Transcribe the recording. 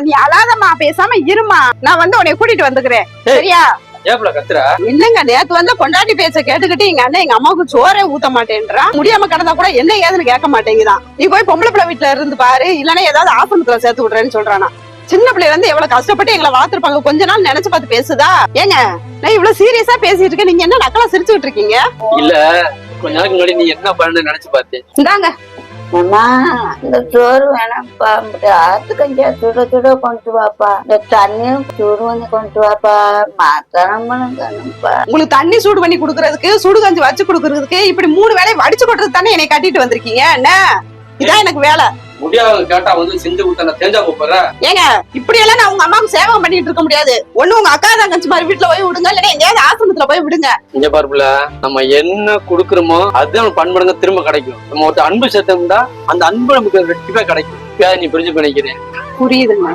நீ அழாதம்மா, பேசாம இருமா. நான் வந்து உன்னை கூட்டிட்டு வந்துக்கிறேன், சரியா? ஏப்ல கத்துறா? என்னங்க, நேத்து வந்து பொண்டாட்டி பேச்ச கேட்டுக்கிட்டு எங்க அண்ணன் எங்க அம்மாவுக்கு சோறே ஊத்த மாட்டேன்றான். முடியாம கிடந்தா கூட என்ன ஏதுன்னு கேட்க மாட்டேங்குதான். நீ போய் பொம்பளை பிள்ளை வீட்டுல இருந்து பாரு, இல்லன்னா ஏதாவது ஆசிரமத்துல சேர்த்து விடுறேன்னு சொல்றானா. சின்ன பிள்ளைல இருந்து எவ்வளவு கஷ்டப்பட்டு எங்களை வளர்த்திருப்பாங்க, கொஞ்ச நாள் நினைச்சு பார்த்து பேசுதா? ஏங்க, நான் இவ்வளவு சீரியஸா பேசிட்டு இருக்கேன், நீங்க என்ன நக்கலா சிரிச்சுட்டு இருக்கீங்க? இல்ல, கொஞ்ச நாளைக்கு முன்னாடி நீ என்ன பண்ணு நினைச்சு பார்த்தேன். இந்தாங்க. அம்மா, இந்த சோறு வேணாம்ப்பா, ஆத்து கஞ்சா சுட சுட கொண்டு வாப்பா, இந்த தண்ணியும் சூடு பண்ணி கொண்டு வாப்பா, மாத்திரம் பண்ணுங்கப்பா. உங்களுக்கு தண்ணி சூடு பண்ணி குடுக்கறதுக்கு, சுடு கஞ்சி வச்சு குடுக்கறதுக்கு, இப்படி 3 வேளையை வடிச்சு கொட்டுறது தானே என்னை கட்டிட்டு வந்திருக்கீங்க? என்ன இதான் எனக்கு வேலை? முடியாத கேட்டா வந்து செஞ்சு கொடுத்தா தேஞ்சா போற. ஏங்க, இப்படி எல்லாம் நான் உங்க அம்மாவுக்கு சேவை பண்ணிட்டு இருக்க முடியாது. ஒண்ணு உங்க அக்கா தங்கச்சி மாதிரி வீட்டுல போய் விடுங்க, இல்லன்னா எங்கேயாவது ஆசிரமத்துல போய் விடுங்க. இங்க பாருப்புல, நம்ம என்ன குடுக்கறோமோ அதுதான் பண்படுங்க திரும்ப கிடைக்கும். நம்ம ஒரு அன்பு சேர்த்தோம்னா அந்த அன்பு நமக்கு ரெட்டிப்பா கிடைக்கும். நீ புரிஞ்சு பண்ணிக்கிறேன். புரியுதுங்க.